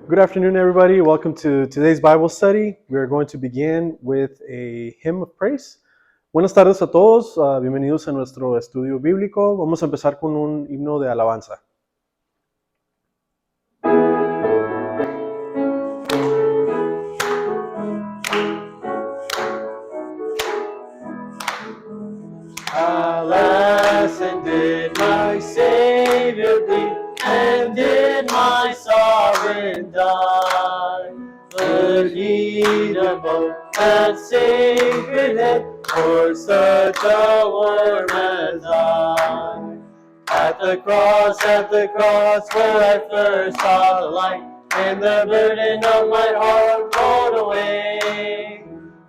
Good afternoon, everybody. Welcome to today's Bible study. We are going to begin with a hymn of praise. Buenas tardes a todos. Bienvenidos a nuestro estudio bíblico. Vamos a empezar con un himno de alabanza. Alas, and did my Savior bleed, and did my sovereign die? Would he devote that sacred head for such a worm as I? At the cross, where I first saw the light, and the burden of my heart rolled away.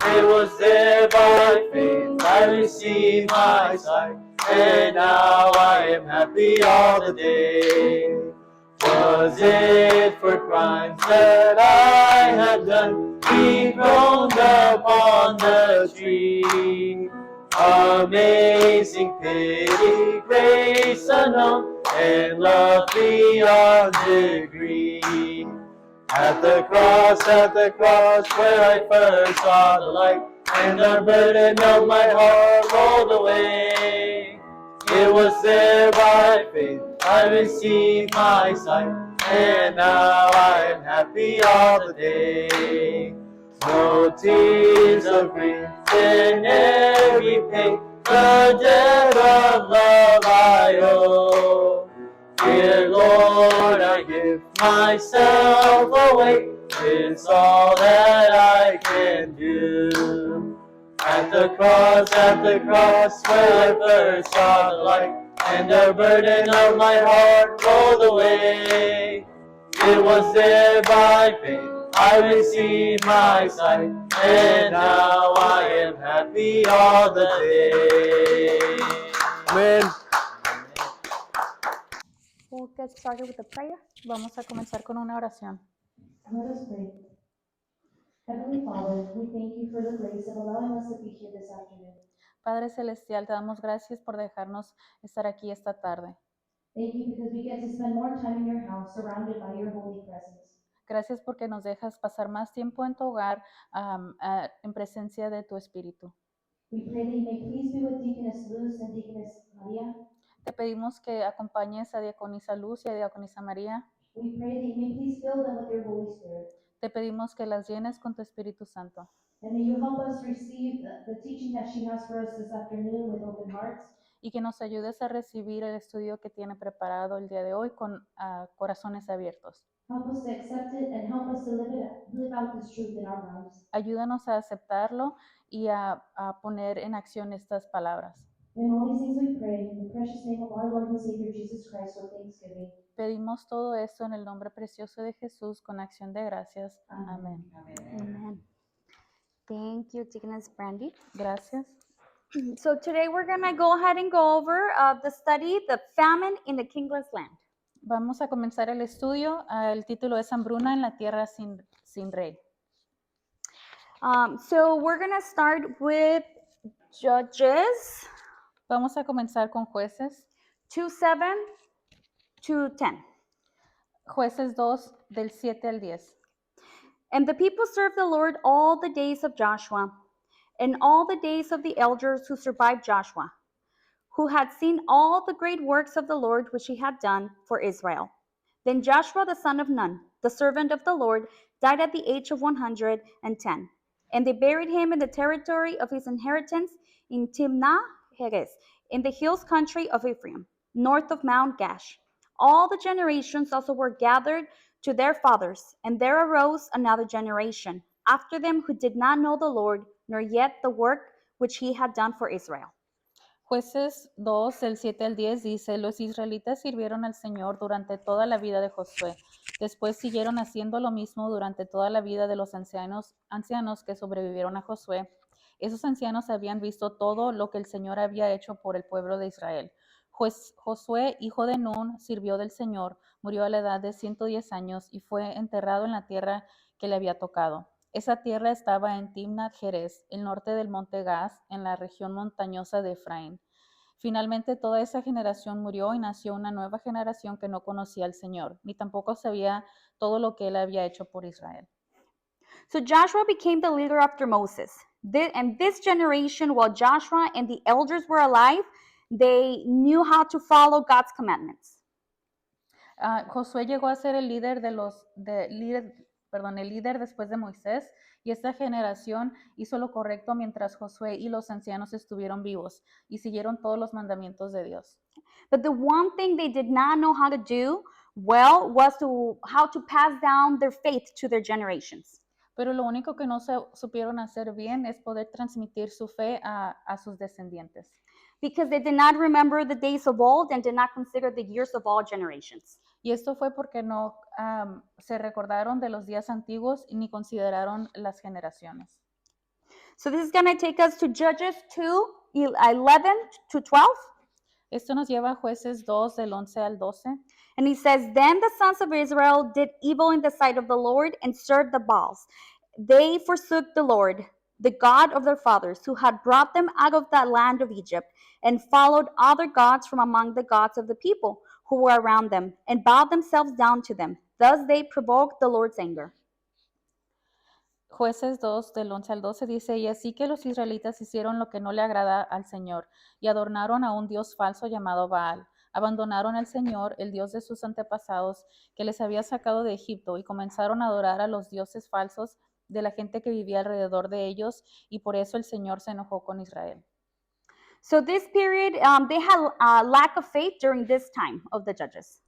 It was there by faith I received my sight, and now I am happy all the day. Was it for crimes that I had done? He groaned upon the tree. Amazing pity, grace unknown, and love beyond degree. At the cross, where I first saw the light, and the burden of my heart rolled away. It was there by faith I received my sight, and now I am happy all the day. No tears of grief in every pain, the debt of love I owe. Dear Lord, I give myself away, it's all that I can do. At the cross, where I first saw the light, and the burden of my heart rolled away. It was there by faith I received my sight, and now I am happy all the day. Amén. We'll get started with a prayer. Vamos a comenzar con una oración. Let us pray. Heavenly Father, we thank you for the grace of allowing us to be here this afternoon. Padre Celestial, te damos gracias por dejarnos estar aquí esta tarde. Thank you because we get to spend more time in your house surrounded by your holy presence. Gracias porque nos dejas pasar más tiempo en tu hogar en presencia de tu Espíritu. We pray that you may please be with Deaconess Luz and Deaconess Maria. Te pedimos que acompañes a Diaconisa Luz y a Diaconisa María. We pray that you may please fill them with your Holy Spirit. Te pedimos que las llenes con tu Espíritu Santo. And may you help us receive the teaching that she has for us this afternoon with open hearts. Y que nos ayudes a recibir el estudio que tiene preparado el día de hoy con corazones abiertos. Help us to accept it and help us to live out this truth in our lives. Ayúdanos a aceptarlo y a poner en acción estas palabras. In all these things we pray in the precious name of our Lord and Savior Jesus Christ with thanksgiving. Pedimos todo esto en el nombre precioso de Jesús con acción de gracias. Amén. Amén. Amen. Thank you, Deaconess Brandy. Gracias. So today we're going to go ahead and go over the study, The Famine in the Kingless Land. Vamos a comenzar el estudio. El título es Hambruna en la tierra sin rey. So we're going to start with Judges Vamos a comenzar con Jueces. 2:7 to 10. Jueces 2 del 7 al 10. And the people served the Lord all the days of Joshua, and all the days of the elders who survived Joshua, who had seen all the great works of the Lord which he had done for Israel. Then Joshua the son of Nun, the servant of the Lord, died at the age of 110. And they buried him in the territory of his inheritance in Timnah-Heres, in the hills country of Ephraim, north of Mount Gash. All the generations also were gathered to their fathers, and there arose another generation after them who did not know the Lord, nor yet the work which he had done for Israel. Jueces 2, del 7 al 10 dice, los israelitas sirvieron al Señor durante toda la vida de Josué. Después siguieron haciendo lo mismo durante toda la vida de los ancianos que sobrevivieron a Josué. Esos ancianos habían visto todo lo que el Señor había hecho por el pueblo de Israel. Josué, hijo de Nun, sirvió del Señor, murió a la edad de 110 años y fue enterrado en la tierra que le había tocado. Esa tierra estaba en Timnat Heres, el norte del monte Gaz, en la región montañosa de Efraín. Finalmente toda esa generación murió y nació una nueva generación que no conocía al Señor, ni tampoco sabía todo lo que él había hecho por Israel. So Joshua became the leader after Moses. And this generation, while Joshua and the elders were alive, they knew how to follow God's commandments. Josué llegó a ser el líder el líder después de Moisés, y esta generación hizo lo correcto mientras Josué y los ancianos estuvieron vivos y siguieron todos los mandamientos de Dios. But the one thing they did not know how to do well was how to pass down their faith to their generations. Pero lo único que no supieron hacer bien es poder transmitir su fe a sus descendientes. Because they did not remember the days of old and did not consider the years of all generations. Y esto fue porque no se recordaron de los días antiguos ni consideraron las generaciones. So this is going to take us to Judges 2:11 to 12. Esto nos lleva a Jueces 2 del 11 al 12. And he says, Then the sons of Israel did evil in the sight of the Lord and served the Baals. They forsook the Lord, the God of their fathers, who had brought them out of that land of Egypt, and followed other gods from among the gods of the people who were around them, and bowed themselves down to them. Thus they provoked the Lord's anger. Jueces 2 del 11 al 12 dice, y así que los israelitas hicieron lo que no le agrada al Señor, y adornaron a un dios falso llamado Baal. Abandonaron al Señor, el Dios de sus antepasados, que les había sacado de Egipto, y comenzaron a adorar a los dioses falsos de la gente que vivía alrededor de ellos, y por eso el Señor se enojó con Israel. So this period, they had a lack of faith during this time of the judges.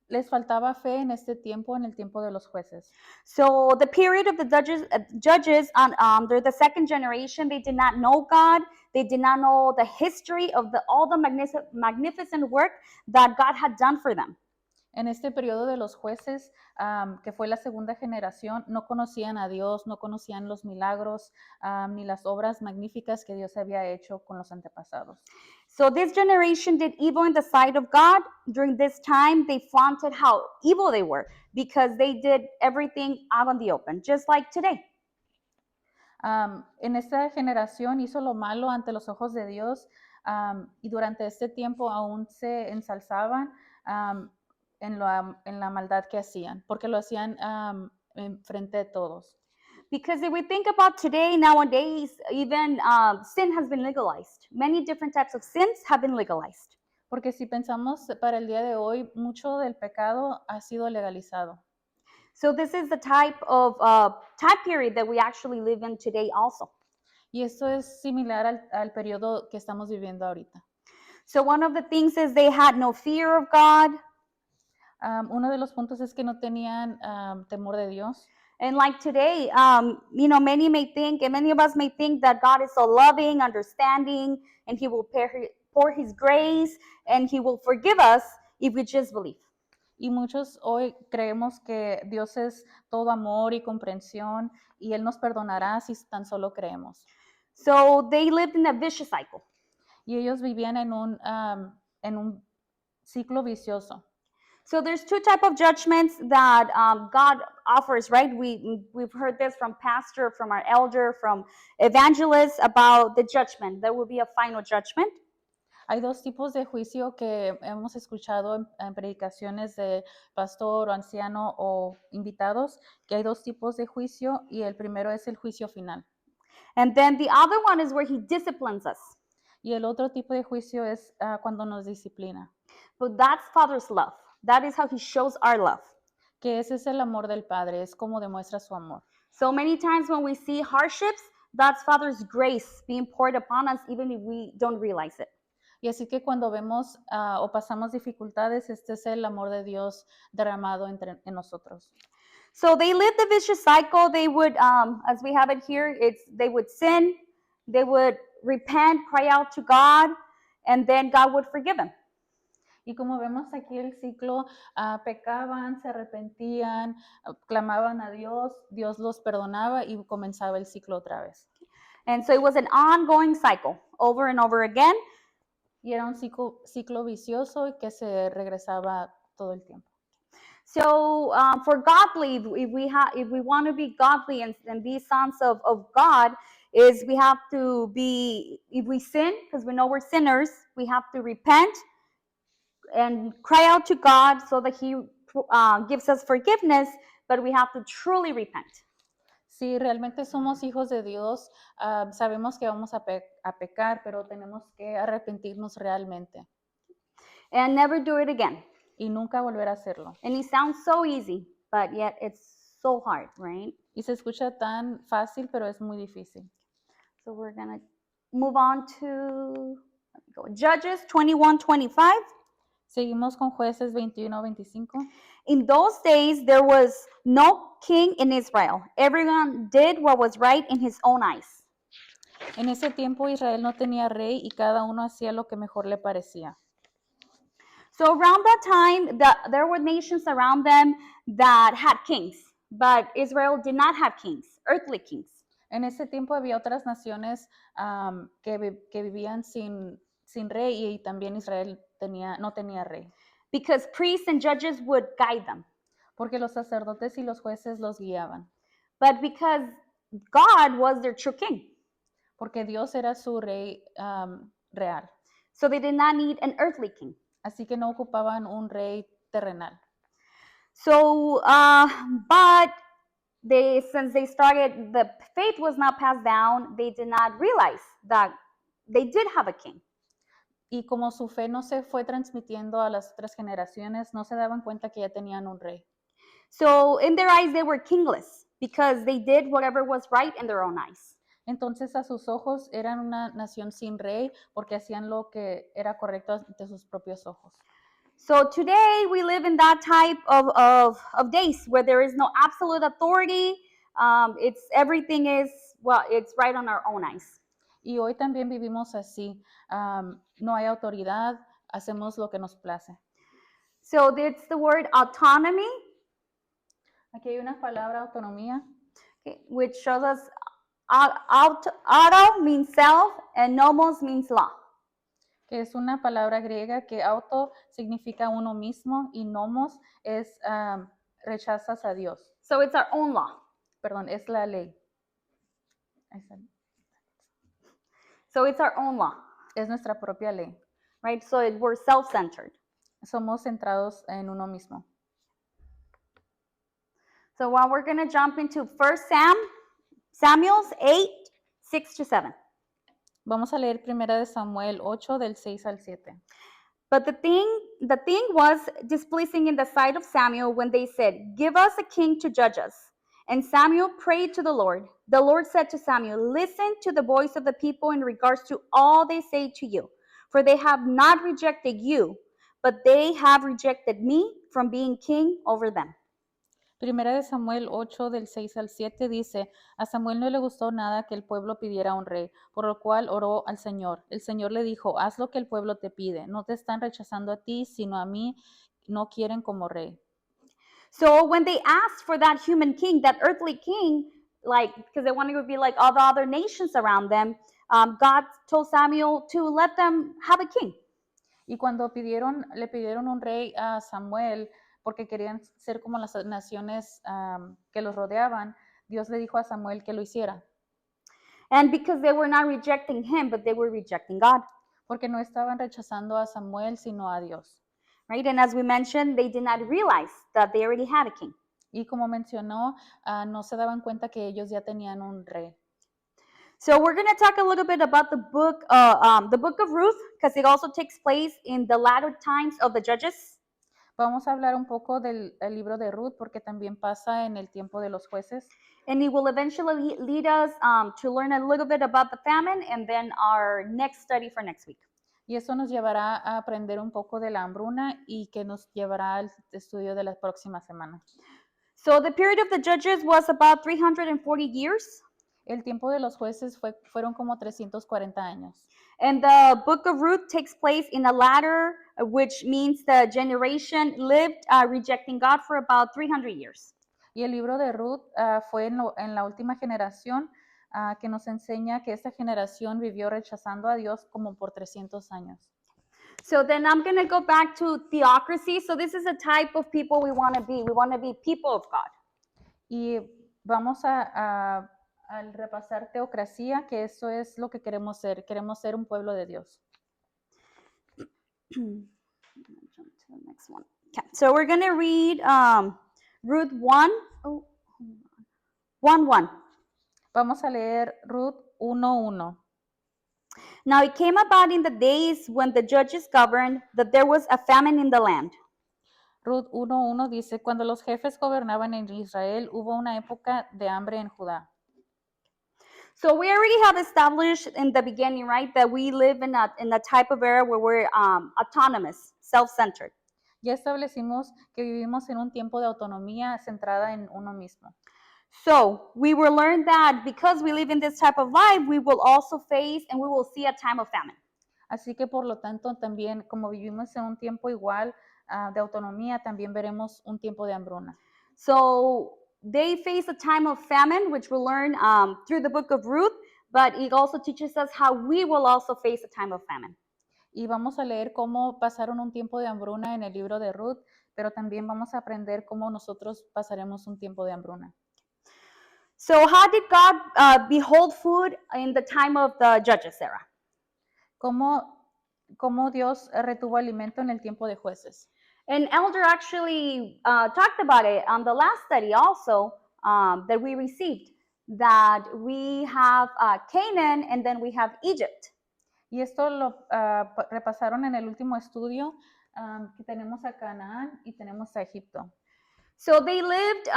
Les faltaba fe en este tiempo, en el tiempo de los jueces. So the period of the judges under the second generation, they did not know God. They did not know the history of all the magnificent work that God had done for them. En este periodo de los jueces, que fue la segunda generación, no conocían a Dios, no conocían los milagros, ni las obras magníficas que Dios había hecho con los antepasados. So this generation did evil in the sight of God. During this time, they flaunted how evil they were because they did everything out on the open, just like today. En esta generación hizo lo malo ante los ojos de Dios, y durante este tiempo aún se ensalzaban en la maldad que hacían, porque lo hacían en frente de todos. Because if we think about today, nowadays, even sin has been legalized. Many different types of sins have been legalized. Porque si pensamos para el día de hoy, mucho del pecado ha sido legalizado. So this is the type of time period that we actually live in today also. Y esto es similar al periodo que estamos viviendo ahorita. So one of the things is they had no fear of God. Uno de los puntos es que no tenían temor de Dios. And like today, many may think, and many of us may think that God is so loving, understanding, and He will pour His grace, and He will forgive us if we just believe. Y muchos hoy creemos que Dios es todo amor y comprensión, y Él nos perdonará si tan solo creemos. So they lived in a vicious cycle. Y ellos vivían en un ciclo vicioso. So there's two types of judgments that God offers, right? We've heard this from pastor, from our elder, from evangelists about the judgment. There will be a final judgment. Hay dos tipos de juicio que hemos escuchado en predicaciones de pastor o anciano o invitados, que hay dos tipos de juicio, y el primero es el juicio final. And then the other one is where He disciplines us. Y el otro tipo de juicio es cuando nos disciplina. But that's Father's love. That is how He shows our love. Que ese es el amor del Padre, es como demuestra su amor. So many times when we see hardships, that's Father's grace being poured upon us, even if we don't realize it. Y así que cuando vemos o pasamos dificultades, este es el amor de Dios derramado en nosotros. So they lived the vicious cycle. They would, as we have it here, they would sin, they would repent, cry out to God, and then God would forgive them. Y como vemos aquí el ciclo, pecaban, se arrepentían, clamaban a Dios, Dios los perdonaba y comenzaba el ciclo otra vez. And so it was an ongoing cycle, over and over again. Y era un ciclo vicioso y que se regresaba todo el tiempo. So for godly, if we want to be godly and be sons of God, is we have to be, if we sin, because we know we're sinners, we have to repent and cry out to God so that He gives us forgiveness, but we have to truly repent. Si realmente somos hijos de Dios, sabemos que vamos a pecar, pero tenemos que arrepentirnos realmente And never do it again. y nunca volver a hacerlo. And it sounds so easy, but yet it's so hard, right? Y se escucha tan fácil, pero es muy difícil. So we're going to move on to Judges 21:25. Seguimos con Jueces 21-25. In those days, there was no king in Israel. Everyone did what was right in his own eyes. En ese tiempo Israel no tenía rey y cada uno hacía lo que mejor le parecía. So around that time, there were nations around them that had kings, but Israel did not have kings, earthly kings. En ese tiempo había otras naciones que vivían sin rey y también Israel no tenía rey. Because priests and judges would guide them. Porque los sacerdotes y los jueces los guiaban. But because God was their true king. Porque Dios era su rey real. So they did not need an earthly king. Así que no ocupaban un rey terrenal. So, but since they started, the faith was not passed down, they did not realize that they did have a king. Y como su fe no se fue transmitiendo a las otras generaciones, no se daban cuenta que ya tenían un rey. So in their eyes, they were kingless because they did whatever was right in their own eyes. Entonces a sus ojos eran una nación sin rey porque hacían lo que era correcto ante sus propios ojos. So today we live in that type of days where there is no absolute authority. Everything is, well, it's right on our own eyes. Y hoy también vivimos así. No hay autoridad, hacemos lo que nos place. So it's the word autonomy. Aquí hay una palabra, autonomía, Okay, which shows us auto means self and nomos means law. que es una palabra griega que auto significa uno mismo y nomos es rechazas a Dios. So it's our own law. Perdón, es la ley. So it's our own law, Es nuestra propia ley. right? So we're self-centered. Somos centrados en uno mismo. So while we're going to jump into 1 Samuel's 8:6-7. Vamos a leer 1 de Samuel 8 del 6 al 7. But the thing was displeasing in the sight of Samuel when they said, "Give us a king to judge us." And Samuel prayed to the Lord. The Lord said to Samuel, "Listen to the voice of the people in regards to all they say to you, for they have not rejected you, but they have rejected me from being king over them." Primera de Samuel 8 del 6 al 7 dice, a Samuel no le gustó nada que el pueblo pidiera un rey, por lo cual oró al Señor. El Señor le dijo, haz lo que el pueblo te pide, no te están rechazando a ti, sino a mí, no quieren como rey. So when they asked for that human king, that earthly king, like, because they wanted to be like all the other nations around them, God told Samuel to let them have a king. Y cuando le pidieron un rey a Samuel, porque querían ser como las naciones que los rodeaban, Dios le dijo a Samuel que lo hiciera. And because they were not rejecting him, but they were rejecting God. Porque no estaban rechazando a Samuel, sino a Dios. Right? And as we mentioned, they did not realize that they already had a king. Y como mencionó, no se daban cuenta que ellos ya tenían un rey. So we're going to talk a little bit about the book of Ruth, because it also takes place in the latter times of the Judges. Vamos a hablar un poco del libro de Ruth porque también pasa en el tiempo de los jueces. And it will eventually lead us to learn a little bit about the famine and then our next study for next week. Y eso nos llevará a aprender un poco de la hambruna y que nos llevará al estudio de la próxima semana. So the period of the Judges was about 340 years. El tiempo de los jueces fueron como 340 años. And the book of Ruth takes place in a ladder, which means the generation lived rejecting God for about 300 years. Y el libro de Ruth fue en la última generación que nos enseña que esta generación vivió rechazando a Dios como por 300 años. So then I'm going to go back to theocracy. So this is a type of people we want to be. We want to be people of God. Y vamos a al repasar teocracia, que eso es lo que queremos ser un pueblo de Dios. Jump to the next one. Okay, so we're going to read Ruth 1. Oh, hold on. 1:1. Vamos a leer Ruth 1:1. Now it came about in the days when the judges governed that there was a famine in the land. Ruth 1:1 dice, cuando los jefes gobernaban en Israel, hubo una época de hambre en Judá. So we already have established in the beginning, right, that we live in a type of era where we're autonomous, self-centered. Ya establecimos que vivimos en un tiempo de autonomía centrada en uno mismo. So we will learn that because we live in this type of life, we will also face and we will see a time of famine. Así que por lo tanto también como vivimos en un tiempo igual de autonomía, también veremos un tiempo de hambruna. So they face a time of famine, which we'll learn through the book of Ruth, but it also teaches us how we will also face a time of famine. Y vamos a leer cómo pasaron un tiempo de hambruna en el libro de Ruth, pero también vamos a aprender cómo nosotros pasaremos un tiempo de hambruna. So how did God behold food in the time of the Judges era? ¿Cómo Dios retuvo alimento en el tiempo de jueces? An elder actually talked about it on the last study also that we received, that we have Canaan and then we have Egypt. Y esto lo repasaron en el último estudio, que tenemos a Canaán y tenemos a Egipto. So they lived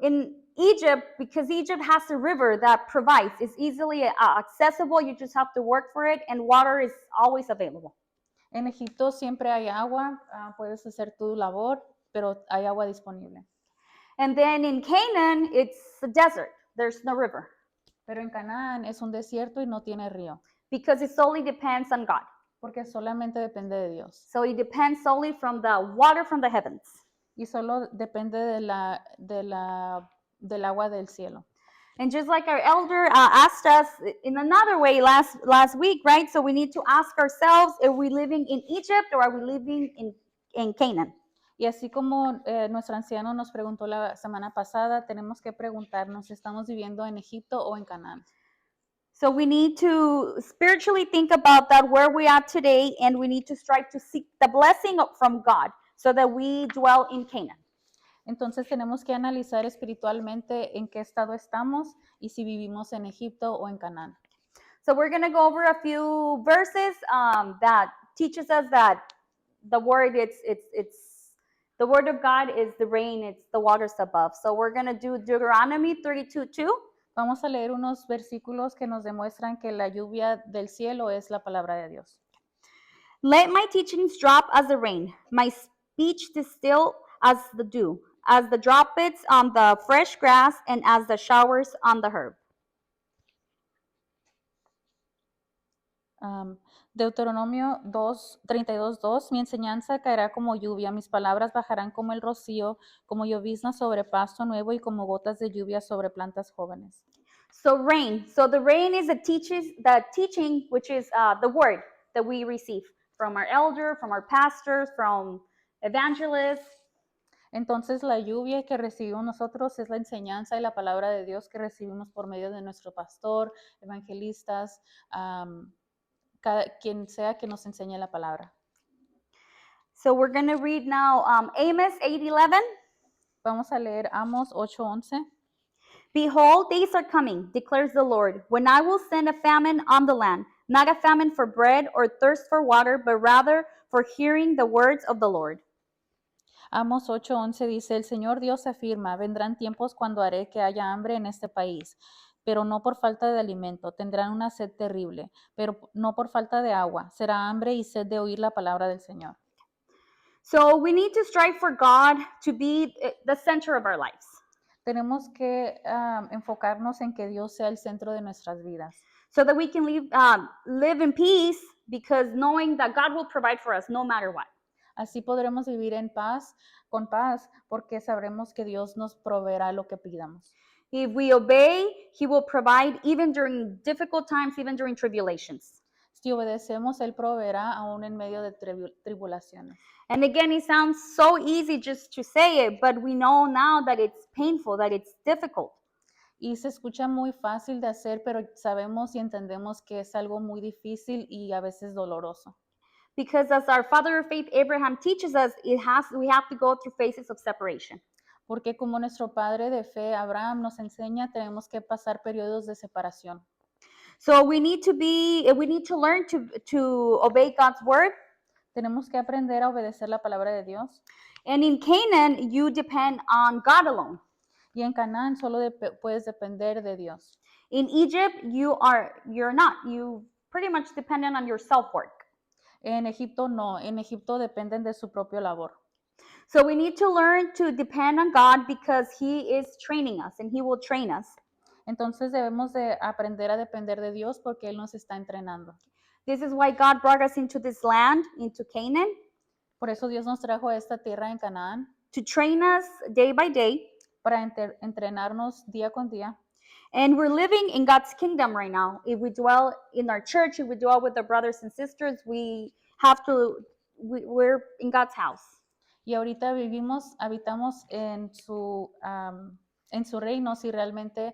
in Egypt because Egypt has a river that provides. It's easily accessible. You just have to work for it, and water is always available. En Egipto siempre hay agua, puedes hacer tu labor, pero hay agua disponible. And then in Canaan, it's a desert. There's no river Pero en Canaán es un desierto y no tiene río, because it solely depends on God. porque solamente depende de Dios. So it depends solely from the water from the heavens. Y solo depende del agua del cielo. And just like our elder asked us in another way last week, right? So we need to ask ourselves, are we living in Egypt or are we living in Canaan? Y así como nuestro anciano nos preguntó la semana pasada, tenemos que preguntarnos, ¿estamos viviendo en Egipto o en Canaán? So we need to spiritually think about that, where we are today, and we need to strive to seek the blessing from God so that we dwell in Canaan. Entonces tenemos que analizar espiritualmente en qué estado estamos y si vivimos en Egipto o en Canaán. So we're going to go over a few verses that teaches us that the word the word of God is the rain, it's the waters above. So we're going to do Deuteronomy 32:2. Vamos a leer unos versículos que nos demuestran que la lluvia del cielo es la palabra de Dios. Let my teachings drop as the rain, my speech distill as the dew, as the droplets on the fresh grass and as the showers on the herb. Deuteronomio 32:2, mi enseñanza caerá como lluvia, mis palabras bajarán como el rocío, como llovizna sobre pasto nuevo y como gotas de lluvia sobre plantas jóvenes. So rain. So the rain is the teaching, which is the word that we receive from our elder, from our pastors, from evangelists. Entonces la lluvia que recibimos nosotros es la enseñanza y la palabra de Dios que recibimos por medio de nuestro pastor, evangelistas, quien sea que nos enseñe la palabra. So we're going to read now Amos 8:11. Vamos a leer Amos 8:11. Behold, days are coming, declares the Lord, when I will send a famine on the land, not a famine for bread or thirst for water, but rather for hearing the words of the Lord. Amos 8:11 dice, el Señor Dios afirma, vendrán tiempos cuando haré que haya hambre en este país, pero no por falta de alimento, tendrán una sed terrible, pero no por falta de agua, será hambre y sed de oír la palabra del Señor. So we need to strive for God to be the center of our lives. Tenemos que enfocarnos en que Dios sea el centro de nuestras vidas, so that we can live in peace, because knowing that God will provide for us no matter what. así podremos vivir en paz, con paz, porque sabremos que Dios nos proveerá lo que pidamos. If we obey, He will provide even during difficult times, even during tribulations. Si obedecemos, Él proveerá aún en medio de tribulaciones. And again, it sounds so easy just to say it, but we know now that it's painful, that it's difficult. Y se escucha muy fácil de hacer, pero sabemos y entendemos que es algo muy difícil y a veces doloroso. Because as our father of faith Abraham teaches us, we have to go through phases of separation. Porque como nuestro padre de fe, Abraham, nos enseña, tenemos que pasar periodos de separación. So we need to learn to obey God's word. Tenemos que aprender a obedecer la palabra de Dios. And in Canaan, you depend on God alone. Y en Canaán solo puedes depender de Dios. In Egypt, you're not. You pretty much dependent on your self-work. En Egipto no, en Egipto dependen de su propio labor. So we need to learn to depend on God because He is training us and He will train us. Entonces debemos de aprender a depender de Dios porque Él nos está entrenando. This is why God brought us into this land, into Canaan, Por eso Dios nos trajo a esta tierra en Canaán to train us day by day. para entrenarnos día con día. And we're living in God's kingdom right now. If we dwell in our church, if we dwell with our brothers and sisters, we're in God's house. Y ahorita habitamos en su reino si realmente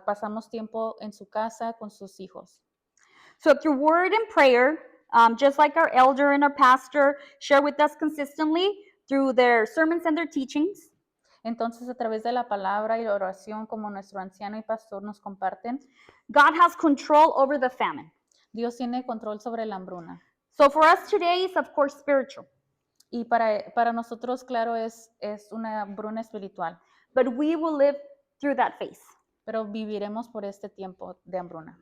pasamos tiempo en su casa con sus hijos. So through word and prayer, just like our elder and our pastor share with us consistently through their sermons and their teachings, Entonces, a través de la palabra y la oración, como nuestro anciano y pastor nos comparten, God has control over the famine. Dios tiene control sobre la hambruna. So for us today, it's of course spiritual, Y para nosotros, claro, es una hambruna espiritual, but we will live through that phase. pero viviremos por este tiempo de hambruna.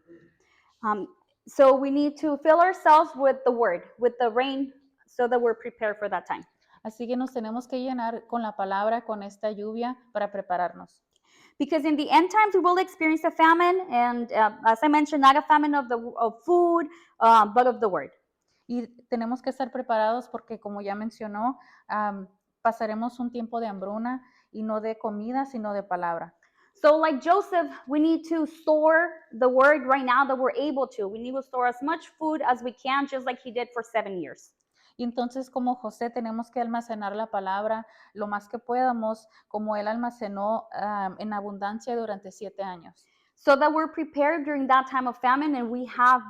So we need to fill ourselves with the word, with the rain, so that we're prepared for that time. Así que nos tenemos que llenar con la palabra, con esta lluvia, para prepararnos. Because in the end times, we will experience a famine, and as I mentioned, not a famine of food, but of the word. Y tenemos que estar preparados porque, como ya mencionó, pasaremos un tiempo de hambruna y no de comida, sino de palabra. So like Joseph, we need to store the word right now that we're able to. We need to store as much food as we can, just like he did for 7 years. Y entonces, como José, tenemos que almacenar la palabra lo más que podamos, como él almacenó en abundancia durante 7 años. So that we're prepared during that time of famine and we have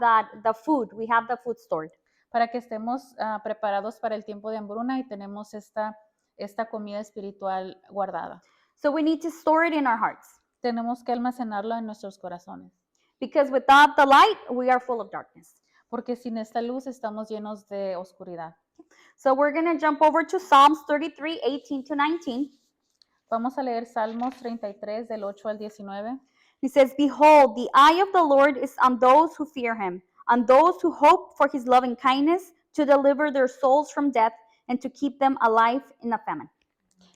the food stored. Para que estemos preparados para el tiempo de hambruna y tenemos esta comida espiritual guardada. So we need to store it in our hearts. Tenemos que almacenarlo en nuestros corazones. Because without the light, we are full of darkness. Porque sin esta luz estamos llenos de oscuridad. So we're going to jump over to Psalms 33, 18 to 19. Vamos a leer Salmos 33 del 8 al 19. He says, "Behold, the eye of the Lord is on those who fear him, on those who hope for his loving kindness, to deliver their souls from death and to keep them alive in a famine."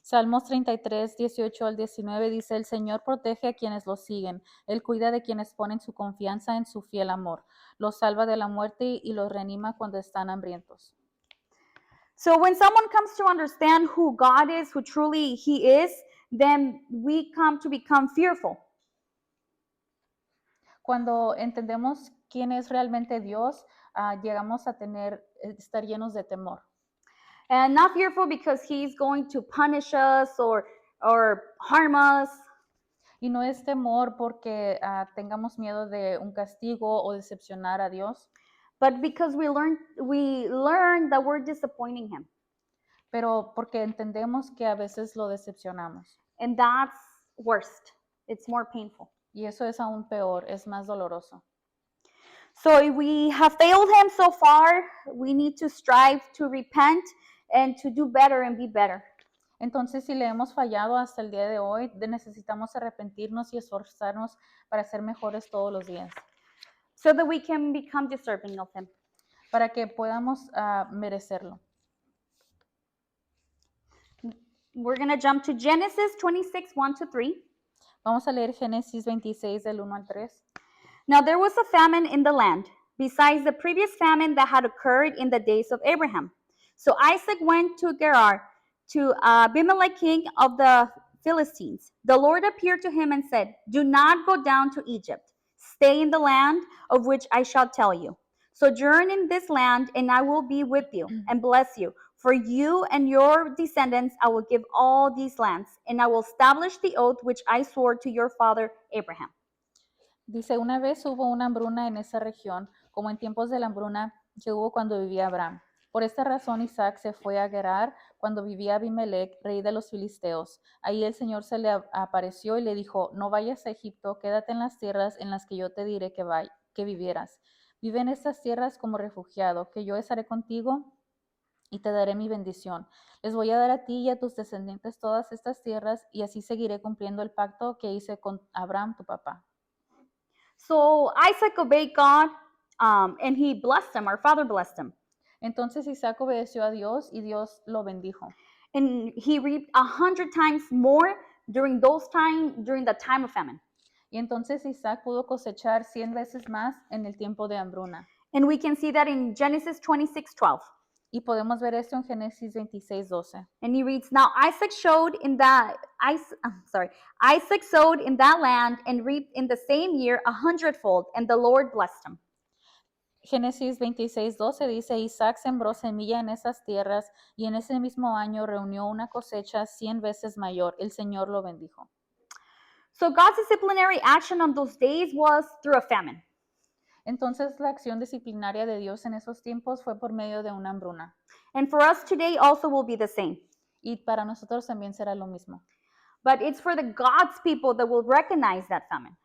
Salmos 33, 18 al 19 dice, el Señor protege a quienes lo siguen. Él cuida de quienes ponen su confianza en su fiel amor. Los salva de la muerte y los reanima cuando están hambrientos. So when someone comes to understand who God is, who truly he is, then we come to become fearful. Cuando entendemos quién es realmente Dios, llegamos a estar llenos de temor. And not fearful because he's going to punish us or harm us. Y no es temor porque tengamos miedo de un castigo o decepcionar a Dios, But because we learn that we're disappointing him. pero porque entendemos que a veces lo decepcionamos. And that's worst. It's more painful. Y eso es aún peor, es más doloroso. So if we have failed him so far, we need to strive to repent and to do better and be better. Entonces, si le hemos fallado hasta el día de hoy, necesitamos arrepentirnos y esforzarnos para ser mejores todos los días, So that we can become deserving of him. para que podamos merecerlo. We're going to jump to Genesis 26, 1 to 3. Vamos a leer Génesis 26 del 1 al 3. Now there was a famine in the land, besides the previous famine that had occurred in the days of Abraham. So Isaac went to Gerar, to Abimelech, king of the Philistines. The Lord appeared to him and said, "Do not go down to Egypt. Stay in the land of which I shall tell you. Sojourn in this land, and I will be with you and bless you. For you and your descendants I will give all these lands, and I will establish the oath which I swore to your father Abraham. Dice, una vez hubo una hambruna en esa región, como en tiempos de la hambruna que hubo cuando vivía Abraham. Por esta razón Isaac se fue a Gerar cuando vivía Abimelech, rey de los filisteos. Ahí el Señor se le apareció y le dijo, no vayas a Egipto, quédate en las tierras en las que yo te diré que vivieras. Vive en estas tierras como refugiado, que yo estaré contigo y te daré mi bendición. Les voy a dar a ti y a tus descendientes todas estas tierras, y así seguiré cumpliendo el pacto que hice con Abraham, tu papá. So Isaac obeyed God, and he blessed him. Our father blessed him. Entonces Isaac obedeció a Dios y Dios lo bendijo. And he reaped 100 times more during the time of famine. Y entonces Isaac pudo cosechar 100 veces más en el tiempo de hambruna. And we can see that in Genesis 26:12. Y podemos ver esto en Génesis 26:12. And he reads, now Isaac sowed in that land and reaped in the same year 100-fold, and the Lord blessed him. Génesis 26:12 dice, Isaac sembró semilla en esas tierras y en ese mismo año reunió una cosecha 100 veces mayor. El Señor lo bendijo. So God's disciplinary action on those days was through a famine. Entonces la acción disciplinaria de Dios en esos tiempos fue por medio de una hambruna. And for us today also will be the same. Y para nosotros también será lo mismo. But it's for the God's people that will recognize that famine.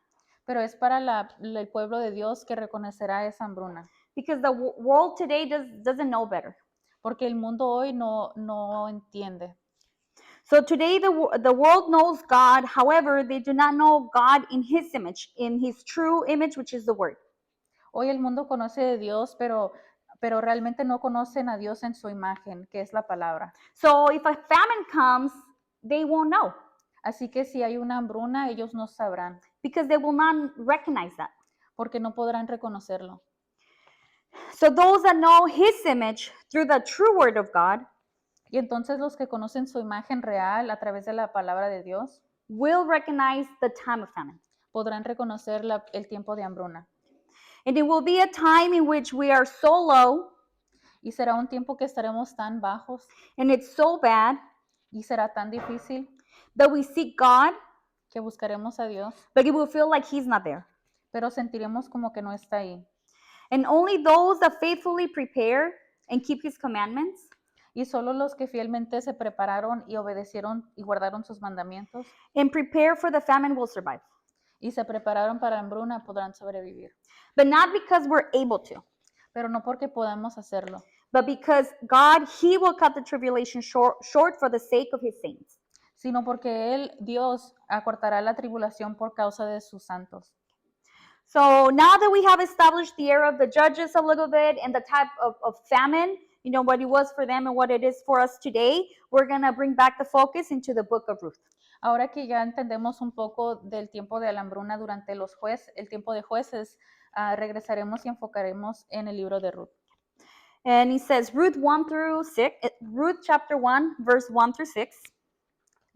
Pero es para el pueblo de Dios que reconocerá esa hambruna. Because the world today doesn't know better. Porque el mundo hoy no entiende. So today the world knows God, however, they do not know God in his image, in his true image, which is the word. Hoy el mundo conoce de Dios, pero realmente no conocen a Dios en su imagen, que es la palabra. So if a famine comes, they won't know. Así que si hay una hambruna, ellos no sabrán. Because they will not recognize that. Porque no podrán reconocerlo. So those that know his image through the true word of God, y entonces los que conocen su imagen real a través de la palabra de Dios, will recognize the time of famine. Podrán reconocer el tiempo de hambruna. And it will be a time in which we are so low. Y será un tiempo que estaremos tan bajos. And it's so bad. Y será tan difícil. That we seek God. Que buscaremos a Dios. But it will feel like he's not there. Pero sentiremos como que no está ahí. And only those that faithfully prepare and keep his commandments. Y solo los que fielmente se prepararon y obedecieron y guardaron sus mandamientos. And prepare for the famine will survive. Y se prepararon para la hambruna podrán sobrevivir. But not because we're able to. Pero no porque podamos hacerlo. But because God, he will cut the tribulation short for the sake of his saints. Sino porque él, Dios, acortará la tribulación por causa de sus santos. So now that we have established the era of the judges a little bit and the type of famine, you know, what it was for them and what it is for us today, we're going to bring back the focus into the book of Ruth. Ahora que ya entendemos un poco del tiempo de la hambruna durante el tiempo de jueces, regresaremos y enfocaremos en el libro de Ruth. And he says, Ruth chapter 1, verse 1 through 6.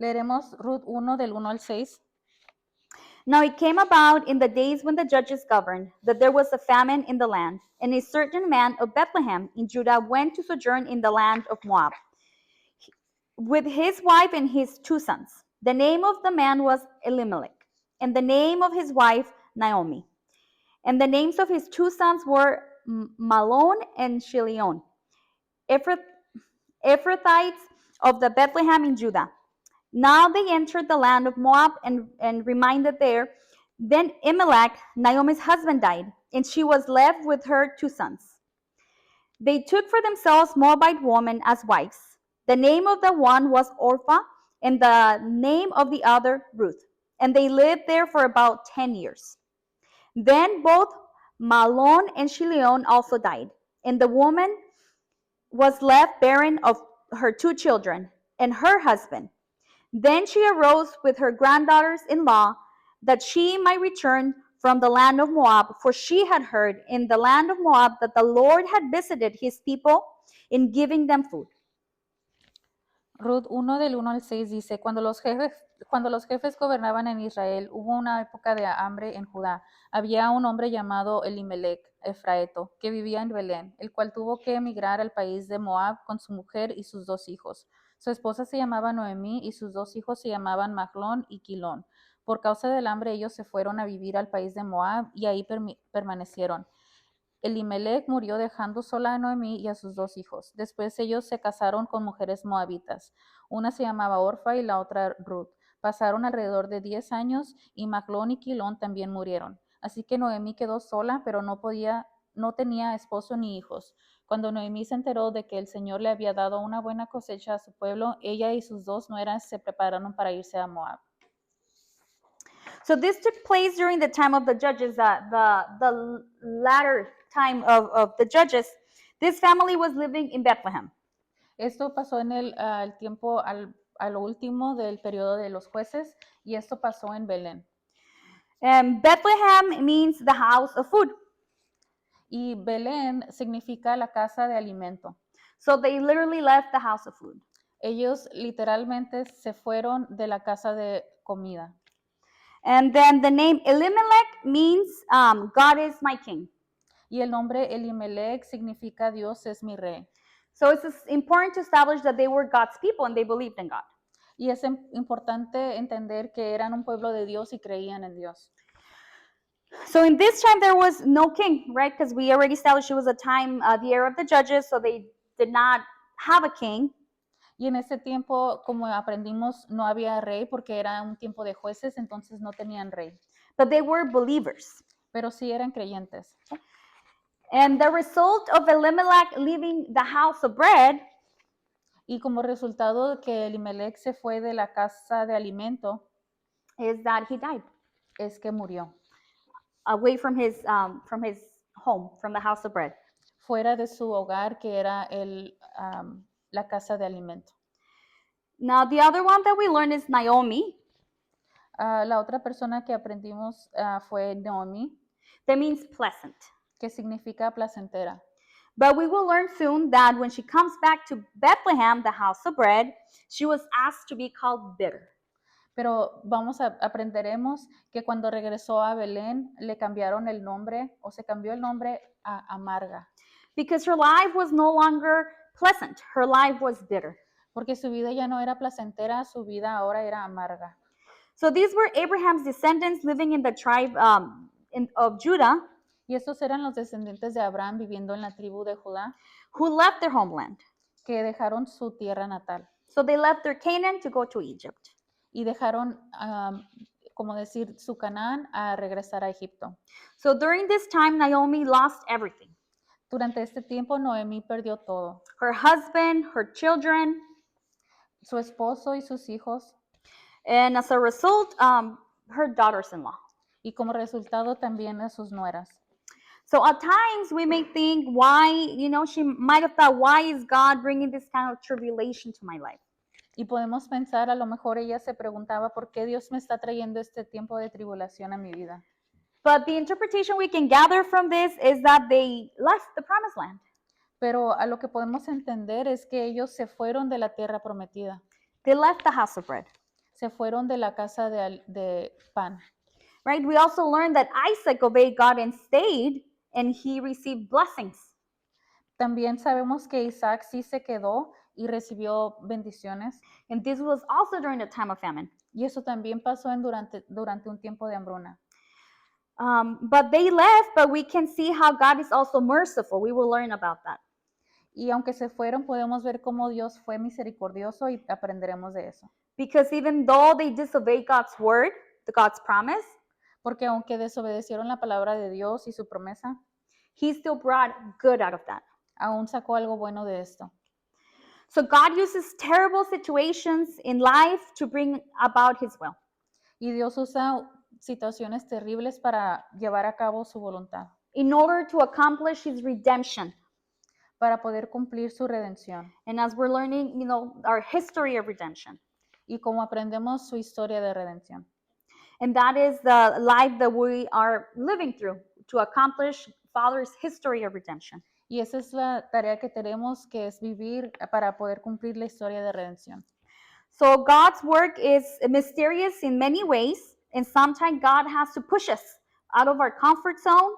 Leeremos Ruth 1 del 1 al 6. Now it came about in the days when the judges governed that there was a famine in the land, and a certain man of Bethlehem in Judah went to sojourn in the land of Moab with his wife and his 2 sons. The name of the man was Elimelech, and the name of his wife Naomi. And the names of his 2 sons were Mahlon and Chilion, Ephrathites of the Bethlehem in Judah. Now they entered the land of Moab and remained there. Then Elimelech, Naomi's husband, died, and she was left with her 2 sons. They took for themselves Moabite women as wives. The name of the one was Orpah, and the name of the other Ruth. And they lived there for about 10 years. Then both Mahlon and Chilion also died, and the woman was left barren of her 2 children and her husband. Then she arose with her granddaughters-in-law that she might return from the land of Moab, for she had heard in the land of Moab that the Lord had visited his people in giving them food. Ruth 1 del 1 al 6 dice, cuando los jefes gobernaban en Israel, hubo una época de hambre en Judá. Había un hombre llamado Elimelech, Efraeto, que vivía en Belén, el cual tuvo que emigrar al país de Moab con su mujer y sus 2 hijos. Su esposa se llamaba Noemí y sus 2 hijos se llamaban Maglón y Quilón. Por causa del hambre ellos se fueron a vivir al país de Moab y ahí permanecieron. Elimelech murió dejando sola a Noemí y a sus 2 hijos. Después ellos se casaron con mujeres moabitas. Una se llamaba Orfa y la otra Ruth. Pasaron alrededor de 10 años y Maglón y Quilón también murieron. Así que Noemí quedó sola, pero no tenía esposo ni hijos. Cuando Noemí se enteró de que el Señor le había dado una buena cosecha a su pueblo, ella y sus 2 nueras se prepararon para irse a Moab. So this took place during the time of the judges, the latter time of the judges. This family was living in Bethlehem. Esto pasó en el tiempo a lo último del periodo de los jueces y esto pasó en Belén. And Bethlehem means the house of food. Y Belén significa la casa de alimento. So they literally left the house of food. Ellos literalmente se fueron de la casa de comida. And then the name Elimelech means God is my king. Y el nombre Elimelech significa Dios es mi rey. So it's important to establish that they were God's people and they believed in God. Y es importante entender que eran un pueblo de Dios y creían en Dios. So in this time there was no king, right? Because we already established it was a time, the era of the judges, so they did not have a king. Y en ese tiempo, como aprendimos, no había rey porque era un tiempo de jueces, entonces no tenían rey. But they were believers. Pero sí eran creyentes. And the result of Elimelech leaving the house of bread Y como resultado de que Elimelech se fue de la casa de alimento, is that he died es que murió. away from his home, from the house of bread. Fuera de su hogar, que era la casa de alimento. Now the other one that we learned is Naomi. La otra persona que aprendimos fue Naomi, That means pleasant. que significa placentera. But we will learn soon that when she comes back to Bethlehem, the house of bread, she was asked to be called bitter. Pero aprenderemos que cuando regresó a Belén le cambiaron el nombre o se cambió el nombre a Amarga, Because her life was no longer pleasant. Her life was bitter. porque su vida ya no era placentera, su vida ahora era amarga. So these were Abraham's descendants living in the tribe of Judah, Y estos eran los descendientes de Abraham viviendo en la tribu de Judá, who left their homeland. que dejaron su tierra natal So they left their Canaan to go to Egypt. y dejaron, como decir, su Canaán a regresar a Egipto. So during this time, Naomi lost everything. Durante este tiempo, Noemí perdió todo, Her husband, her children, su esposo y sus hijos, and as a result, her daughters-in-law. y como resultado también a sus nueras. So at times we may think, why, she might have thought, why is God bringing this kind of tribulation to my life? Y podemos pensar, a lo mejor ella se preguntaba, ¿por qué Dios me está trayendo este tiempo de tribulación a mi vida? But the interpretation we can gather from this is that they left the promised land. Pero a lo que podemos entender es que ellos se fueron de la tierra prometida, They left the house of bread, se fueron de la casa de pan. right? We also learned that Isaac obeyed God and stayed, and he received blessings. También sabemos que Isaac sí se quedó y recibió bendiciones. And this was also during the time of famine. Y eso también pasó durante un tiempo de hambruna. But they left, but we can see how God is also merciful. We will learn about that. Y aunque se fueron, podemos ver cómo Dios fue misericordioso y aprenderemos de eso. Because even though they disobeyed God's word, God's promise, Porque aunque desobedecieron la palabra de Dios y su promesa, he still brought good out of that. aún sacó algo bueno de esto. So God uses terrible situations in life to bring about his will. Y Dios usa situaciones terribles para llevar a cabo su voluntad, In order to accomplish his redemption. para poder cumplir su redención. And as we're learning, our history of redemption. Y como aprendemos su historia de redención. And that is the life that we are living through to accomplish Father's history of redemption. Y esa es la tarea que tenemos, que es vivir para poder cumplir la historia de redención. So God's work is mysterious in many ways, and sometimes God has to push us out of our comfort zone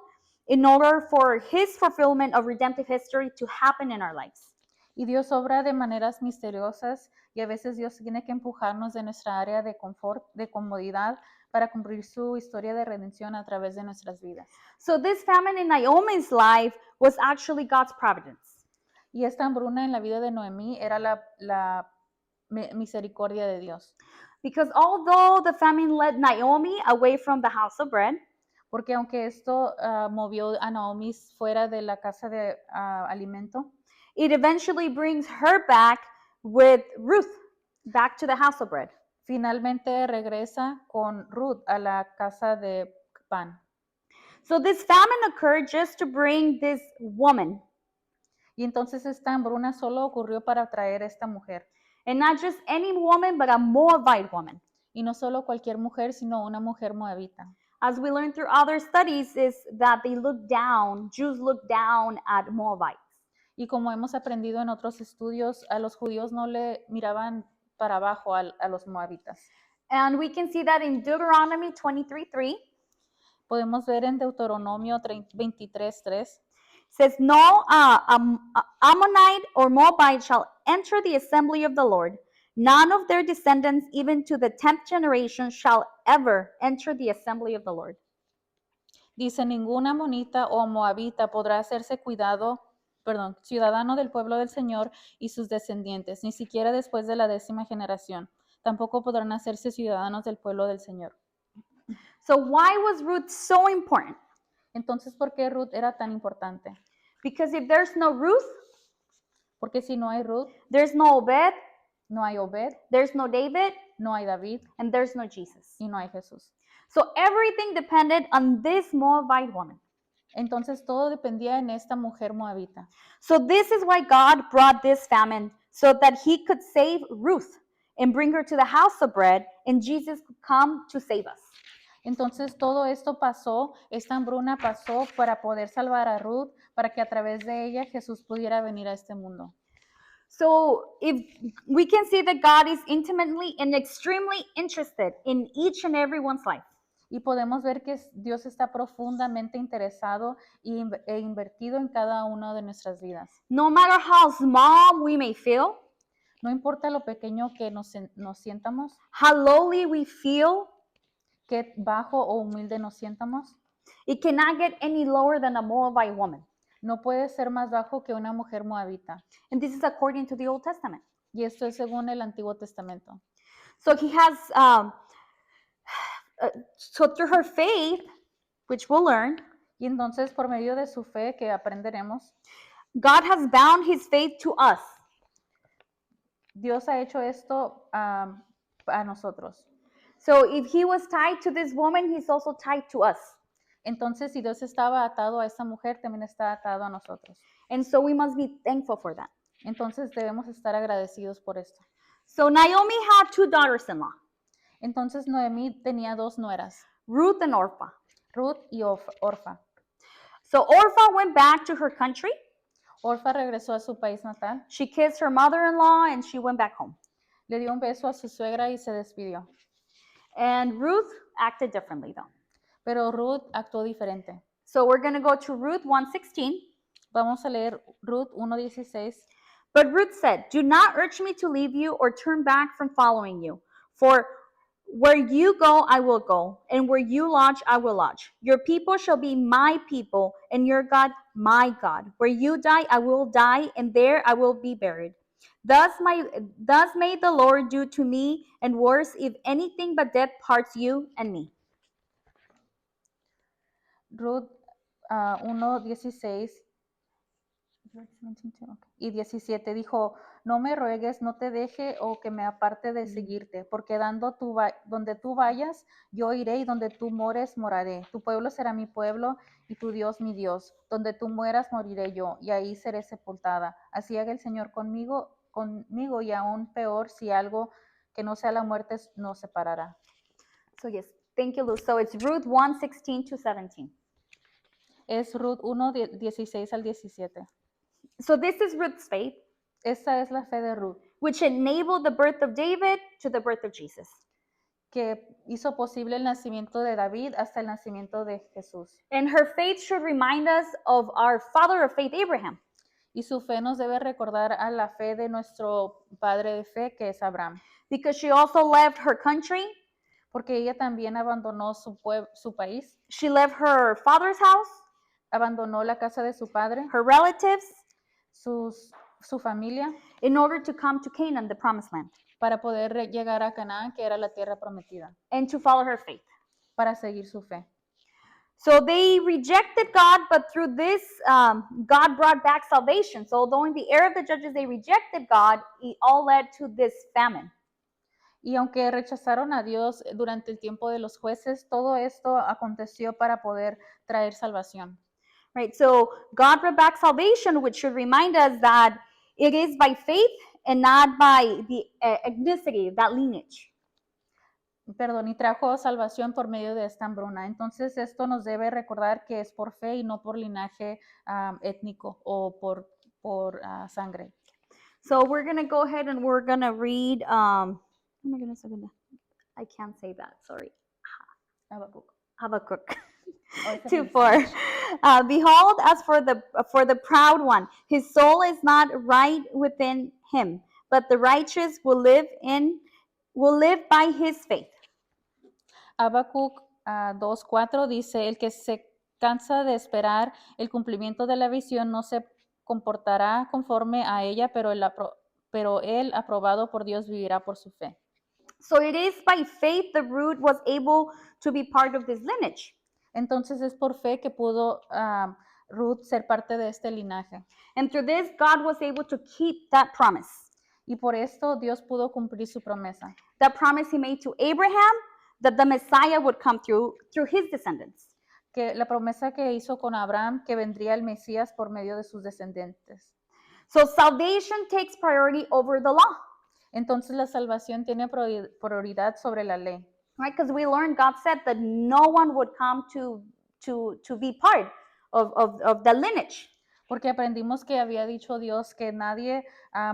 in order for his fulfillment of redemptive history to happen in our lives. Y Dios obra de maneras misteriosas y a veces Dios tiene que empujarnos de nuestra área de confort, de comodidad, para cumplir su historia de redención a través de nuestras vidas. So this famine in Naomi's life was actually God's providence. Y esta hambruna en la vida de Noemí era la misericordia de Dios. Because although the famine led Naomi away from the house of bread, Porque aunque esto movió a Naomi fuera de la casa de alimento, it eventually brings her back with Ruth, back to the house of bread. finalmente regresa con Ruth a la casa de pan. So this famine occurred just to bring this woman, Y entonces esta hambruna solo ocurrió para traer a esta mujer. and not just any woman, but a Moabite woman. Y no solo cualquier mujer, sino una mujer moabita. As we learned through other studies, is that they look down, Jews look down at Moabites. Y como hemos aprendido en otros estudios, a los judíos no le miraban para abajo a los moabitas. And we can see that in Deuteronomy 23:3. Podemos ver en Deuteronomio 23:3. Says, no Ammonite or Moabite shall enter the assembly of the Lord. None of their descendants, even to the 10th generation, shall ever enter the assembly of the Lord. Dice, ninguna amonita o moabita podrá hacerse ciudadano del pueblo del Señor y sus descendientes, ni siquiera después de la 10ª generación. Tampoco podrán hacerse ciudadanos del pueblo del Señor. So why was Ruth so important? Entonces, ¿por qué Ruth era tan importante? Because if there's no Ruth, Porque si no hay Ruth, there's no Obed, no hay Obed, there's no David, no hay David and there's no Jesus. y no hay Jesús. So everything depended on this Moabite woman. Entonces todo dependía en esta mujer moabita. So this is why God brought this famine, so that he could save Ruth and bring her to the house of bread, and Jesus could come to save us. Entonces todo esto pasó, esta hambruna pasó para poder salvar a Ruth, para que a través de ella Jesús pudiera venir a este mundo. So if we can see that God is intimately and extremely interested in each and everyone's life. Y podemos ver que Dios está profundamente interesado e invertido en cada una de nuestras vidas. No matter how small we may feel, No importa lo pequeño que nos sientamos, how lowly we feel, qué bajo o humilde nos sientamos, it cannot get any lower than a Moabite woman. no puede ser más bajo que una mujer moabita. And this is according to the Old Testament. Y esto es según el Antiguo Testamento. So he has, so through her faith, which we'll learn, Y entonces por medio de su fe que aprenderemos, God has bound his faith to us. Dios ha hecho esto a nosotros. So if he was tied to this woman, he's also tied to us. Entonces, si Dios estaba atado a esta mujer, también está atado a nosotros. And so we must be thankful for that. Entonces, debemos estar agradecidos por esto. So Naomi had two daughters-in-law, Entonces, Noemí tenía 2 nueras, Ruth and Orpah. Ruth y Orfa. So Orpah went back to her country. Orfa regresó a su país natal, She kissed her mother-in-law and she went back home. le dio un beso a su suegra y se despidió. And Ruth acted differently though. Pero Ruth actuó diferente. So we're going to go to Ruth 1:16. Vamos a leer Ruth 1:16. But Ruth said, "Do not urge me to leave you or turn back from following you. For where you go, I will go, and where you lodge, I will lodge. Your people shall be my people, and your God, my God. Where you die, I will die, and there I will be buried. Thus may the Lord do to me, and worse, if anything but death parts you and me." Ruth 1:16 y 17 dijo, no me ruegues, no te deje o que me aparte de seguirte, porque donde tú vayas, yo iré y donde tú mores, moraré. Tu pueblo será mi pueblo y tu Dios mi Dios. Donde tú mueras, moriré yo y ahí seré sepultada. Así haga el Señor conmigo y aún peor si algo que no sea la muerte nos separará. So yes, thank you, Luz. So it's Ruth 1:16 to 17. Es Ruth 1:16 al 17. So this is Ruth's faith, Esta es la fe de Ruth, which enabled the birth of David to the birth of Jesus. que hizo posible el nacimiento de David hasta el nacimiento de Jesús. And her faith should remind us of our father of faith, Abraham. Y su fe nos debe recordar a la fe de nuestro padre de fe, que es Abraham, Because she also left her country, porque ella también abandonó su país, she left her father's house, abandonó la casa de su padre, her relatives, su familia, in order to come to Canaan, the promised land, para poder llegar a Canaán, que era la tierra prometida, and to follow her faith. para seguir su fe. So they rejected God, but through this, God brought back salvation. So although in the era of the judges they rejected God, it all led to this famine. Y aunque rechazaron a Dios durante el tiempo de los jueces, todo esto aconteció para poder traer salvación. Right? So God brought back salvation, which should remind us that it is by faith and not by the ethnicity, that lineage. Perdón, y trajo salvación por medio de esta hambruna. Entonces esto nos debe recordar que es por fe y no por linaje étnico o por sangre. So we're going to go ahead and we're going to read, oh my goodness, I can't say that, sorry. Habacuc. Habakkuk. Oh, it's 2:4. Behold, as for the proud one, his soul is not right within him, but the righteous will live by his faith. Habacuc 2:4 dice, el que se cansa de esperar el cumplimiento de la visión no se comportará conforme a ella, pero él aprobado por Dios vivirá por su fe. So it is by faith the root was able to be part of this lineage. Entonces es por fe que pudo Ruth ser parte de este linaje. And through this, God was able to keep that promise. Y por esto Dios pudo cumplir su promesa. That promise he made to Abraham, that the Messiah would come through his descendants. Que la promesa que hizo con Abraham, que vendría el Mesías por medio de sus descendientes. So salvation takes priority over the law. Entonces la salvación tiene prioridad sobre la ley. Right? Because we learned God said that no one would come to be part of the lineage. Porque aprendimos que había dicho Dios que nadie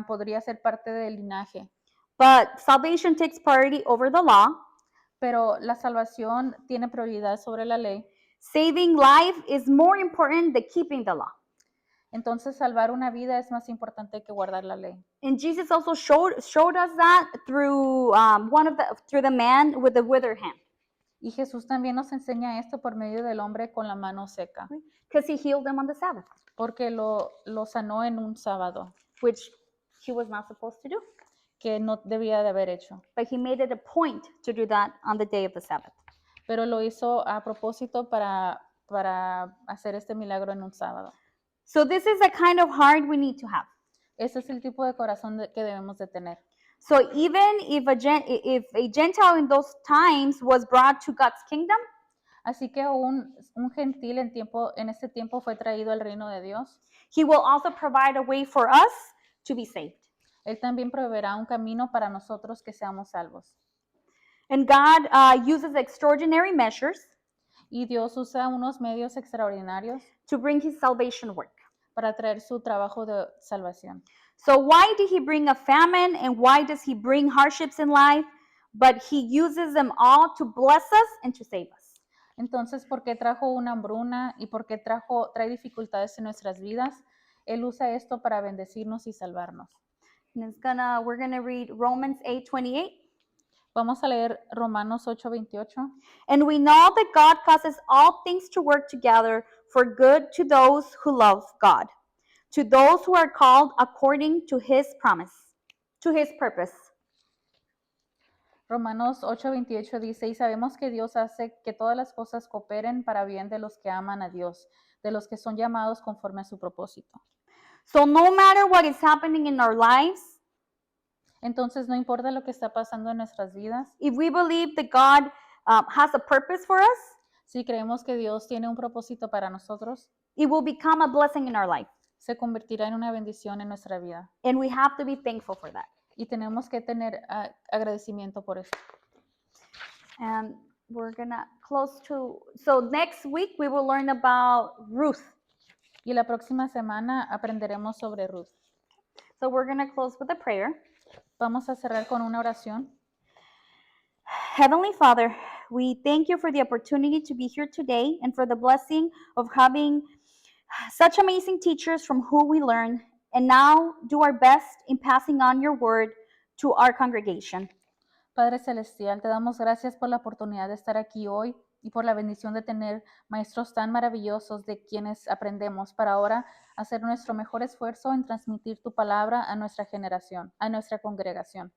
podría ser parte del linaje. But salvation takes priority over the law. Pero la salvación tiene prioridad sobre la ley. Saving life is more important than keeping the law. Entonces salvar una vida es más importante que guardar la ley. And Jesus also showed us that through the man with the withered hand. Y Jesús también nos enseña esto por medio del hombre con la mano seca, Because he healed them on the Sabbath, porque lo sanó en un sábado, which he was not supposed to do. que no debía de haber hecho. But he made it a point to do that on the day of the Sabbath. Pero lo hizo a propósito para hacer este milagro en un sábado. So this is the kind of heart we need to have. Ese es el tipo de corazón que debemos de tener. So even if a Gentile in those times was brought to God's kingdom, Así que un gentil en ese tiempo fue traído al reino de Dios. he will also provide a way for us to be saved. Él también proveerá un camino para nosotros que seamos salvos. And God uses extraordinary measures Y Dios usa unos medios extraordinarios to bring his salvation work. para traer su trabajo de salvación. So why did he bring a famine and why does he bring hardships in life? But he uses them all to bless us and to save us. Entonces, ¿por qué trajo una hambruna y por qué trae dificultades en nuestras vidas? Él usa esto para bendecirnos y salvarnos. And we're gonna read Romans 8:28. Vamos a leer Romanos 8:28. And we know that God causes all things to work together for good to those who love God, to those who are called according to his promise, to his purpose. Romanos 8:28 dice, y sabemos que Dios hace que todas las cosas cooperen para bien de los que aman a Dios, de los que son llamados conforme a su propósito. So no matter what is happening in our lives, Entonces, no importa lo que está pasando en nuestras vidas, if we believe that God has a purpose for us, si creemos que Dios tiene un propósito para nosotros, it will become a blessing in our life. se convertirá en una bendición en nuestra vida. And we have to be thankful for that. Y tenemos que tener agradecimiento por eso. And we're gonna so next week we will learn about Ruth. Y la próxima semana aprenderemos sobre Ruth. So we're going to close with a prayer. Vamos a cerrar con una oración. Heavenly Father, we thank you for the opportunity to be here today and for the blessing of having such amazing teachers from who we learn, and now do our best in passing on your word to our congregation. Padre Celestial, te damos gracias por la oportunidad de estar aquí hoy y por la bendición de tener maestros tan maravillosos de quienes aprendemos para ahora hacer nuestro mejor esfuerzo en transmitir tu palabra a nuestra generación, a nuestra congregación.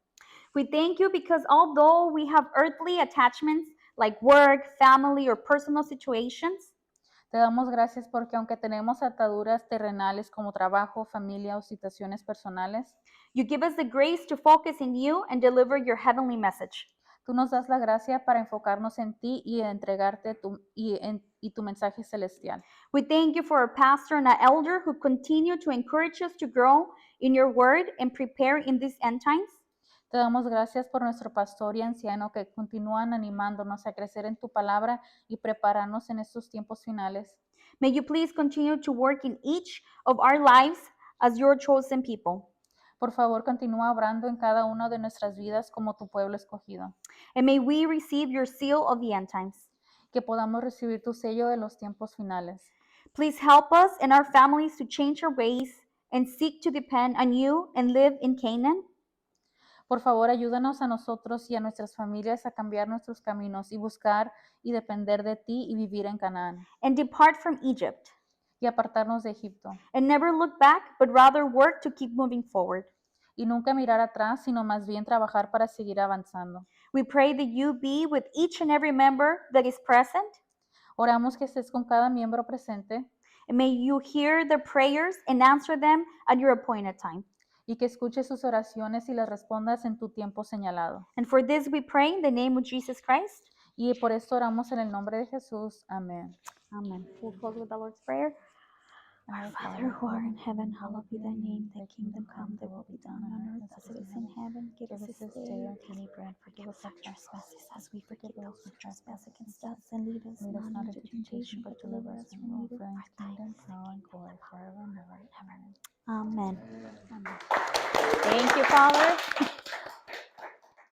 We thank you because although we have earthly attachments like work, family, or personal situations, Te damos gracias porque aunque tenemos ataduras terrenales como trabajo, familia o situaciones personales, you give us the grace to focus in you and deliver your heavenly message. tú nos das la gracia para enfocarnos en ti y entregarte tu mensaje celestial. We thank you for our pastor and our elder who continue to encourage us to grow in your word and prepare in these end times. Te damos gracias por nuestro pastor y anciano que continúan animándonos a crecer en tu palabra y prepararnos en estos tiempos finales. May you please continue to work in each of our lives as your chosen people. Por favor, continúa obrando en cada una de nuestras vidas como tu pueblo escogido. And may we receive your seal of the end times. Que podamos recibir tu sello de los tiempos finales. Please help us and our families to change our ways and seek to depend on you and live in Canaan. Por favor, ayúdanos a nosotros y a nuestras familias a cambiar nuestros caminos y buscar y depender de ti y vivir en Canaán. And depart from Egypt. Y apartarnos de Egipto. And never look back, but rather work to keep moving forward. Y nunca mirar atrás, sino más bien trabajar para seguir avanzando. We pray that you be with each and every member that is present. Oramos que estés con cada miembro presente. And may you hear their prayers and answer them at your appointed time. Y que escuches sus oraciones y las respondas en tu tiempo señalado. And for this we pray in the name of Jesus Christ. Y por esto oramos en el nombre de Jesús. Amén. Amen. We'll close with the Lord's Prayer. Our Father who art in heaven, hallowed be thy name. Thy kingdom come, thy will be done on earth as it is in heaven. Give us this day our daily bread. Forgive us our trespasses as we forgive those who trespass against us. And lead us not into temptation, but deliver us from evil. For thine is the power and glory forever and ever. Amen. Amen. Thank you, Father.